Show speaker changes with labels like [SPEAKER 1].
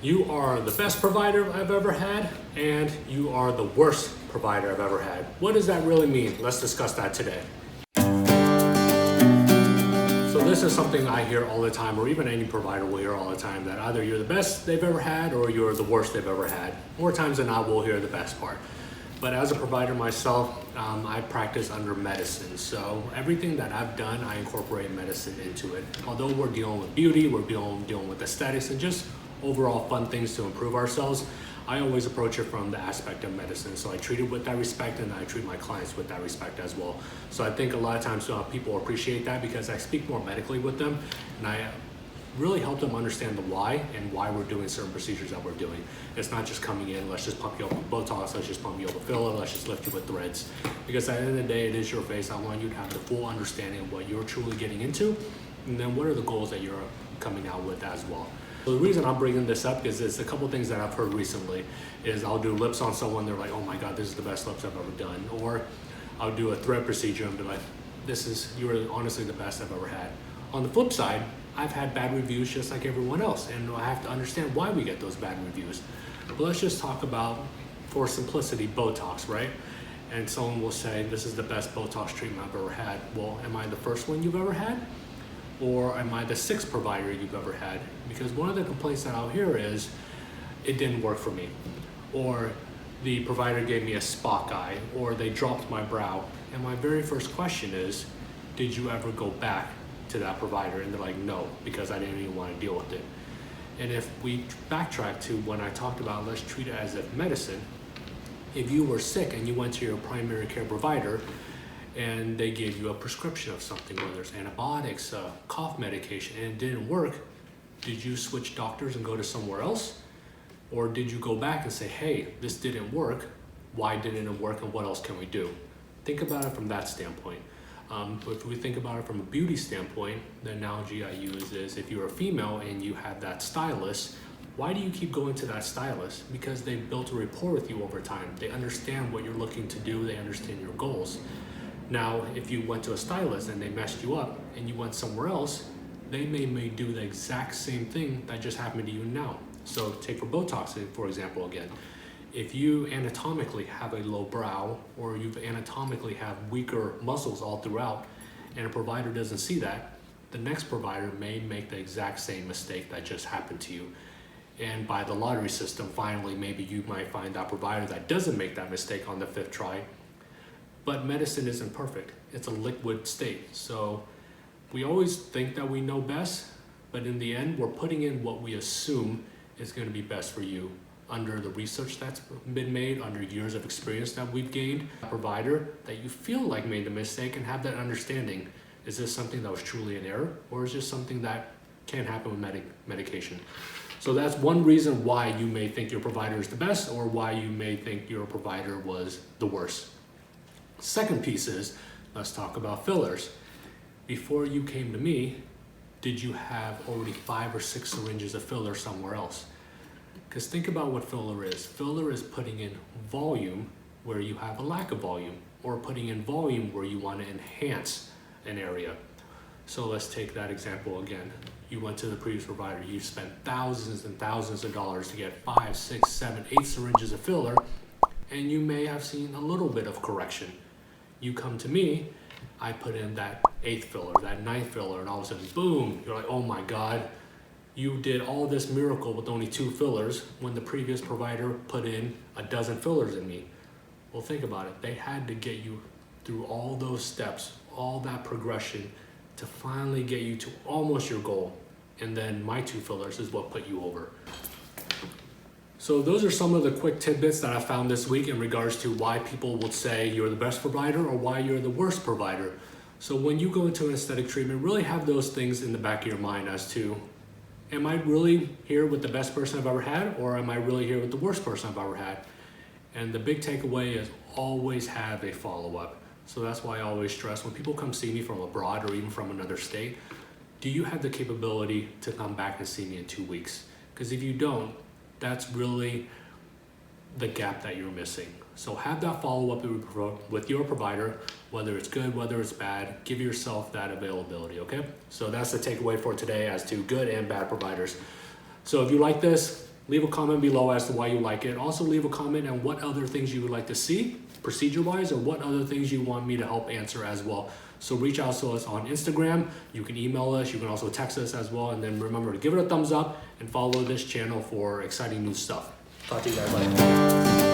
[SPEAKER 1] You are the best provider I've ever had, and you are the worst provider I've ever had. What does that really mean? Let's discuss that today. So this is something I hear all the time, or even any provider will hear all the time, that either you're the best they've ever had or you're the worst they've ever had. More times than not, we'll hear the best part. But as a provider myself, I practice under medicine. So everything that I've done, I incorporate medicine into it. Although we're dealing with beauty, we're dealing with aesthetics and just overall fun things to improve ourselves, I always approach it from the aspect of medicine. So I treat it with that respect, and I treat my clients with that respect as well. So I think a lot of times people appreciate that because I speak more medically with them, and I really help them understand the why and why we're doing certain procedures that we're doing. It's not just coming in, let's just pump you up with Botox, let's just pump you up with filler, let's just lift you with threads. Because at the end of the day, it is your face. I want you to have the full understanding of what you're truly getting into, and then what are the goals that you're coming out with as well. So the reason I'm bringing this up is it's a couple things that I've heard recently is I'll do lips on someone, they're like, oh my God, this is the best lips I've ever done. Or I'll do a thread procedure and be like, you're honestly the best I've ever had. On the flip side, I've had bad reviews just like everyone else, and I have to understand why we get those bad reviews. But let's just talk about, for simplicity, Botox, right? And someone will say, this is the best Botox treatment I've ever had. Well, am I the first one you've ever had? Or am I the sixth provider you've ever had? Because one of the complaints that I'll hear is, it didn't work for me. Or the provider gave me a spot eye, or they dropped my brow. And my very first question is, did you ever go back to that provider? And they're like, no, because I didn't even want to deal with it. And if we backtrack to when I talked about let's treat it as if medicine, if you were sick and you went to your primary care provider and they gave you a prescription of something, whether it's antibiotics, cough medication, and it didn't work, did you switch doctors and go to somewhere else? Or did you go back and say, hey, this didn't work, why didn't it work, and what else can we do? Think about it from that standpoint. If we think about it from a beauty standpoint, the analogy I use is if you're a female and you have that stylist, why do you keep going to that stylist? Because they've built a rapport with you over time. They understand what you're looking to do, they understand your goals. Now, if you went to a stylist and they messed you up and you went somewhere else, they may do the exact same thing that just happened to you now. So take for Botox, for example, again. If you anatomically have a low brow, or you anatomically have weaker muscles all throughout, and a provider doesn't see that, the next provider may make the exact same mistake that just happened to you. And by the lottery system, finally, maybe you might find that provider that doesn't make that mistake on the 5th try. But medicine isn't perfect. It's a liquid state. So we always think that we know best, but in the end, we're putting in what we assume is going to be best for you under the research that's been made, under years of experience that we've gained. A provider that you feel like made the mistake and have that understanding. Is this something that was truly an error, or is this something that can happen with medication? So that's one reason why you may think your provider is the best, or why you may think your provider was the worst. Second piece is, let's talk about fillers. Before you came to me, did you have already 5 or 6 syringes of filler somewhere else? Because think about what filler is. Filler is putting in volume where you have a lack of volume, or putting in volume where you want to enhance an area. So let's take that example again. You went to the previous provider, you spent thousands and thousands of dollars to get 5, 6, 7, 8 syringes of filler, and you may have seen a little bit of correction. You come to me, I put in that 8th filler, that 9th filler, and all of a sudden, boom, you're like, oh my God, you did all this miracle with only 2 fillers when the previous provider put in a dozen fillers in me. Well, think about it. They had to get you through all those steps, all that progression to finally get you to almost your goal. And then my 2 fillers is what put you over. So those are some of the quick tidbits that I found this week in regards to why people would say you're the best provider or why you're the worst provider. So when you go into an aesthetic treatment, really have those things in the back of your mind as to, am I really here with the best person I've ever had, or am I really here with the worst person I've ever had? And the big takeaway is always have a follow-up. So that's why I always stress when people come see me from abroad or even from another state, do you have the capability to come back and see me in 2 weeks? Because if you don't, that's really the gap that you're missing. So have that follow-up with your provider, whether it's good, whether it's bad, give yourself that availability, okay? So that's the takeaway for today as to good and bad providers. So if you like this, Leave a comment below as to why you like it. Also leave a comment on what other things you would like to see procedure-wise, or what other things you want me to help answer as well. So reach out to us on Instagram. You can email us. You can also text us as well. And then remember to give it a thumbs up and follow this channel for exciting new stuff. Talk to you guys later.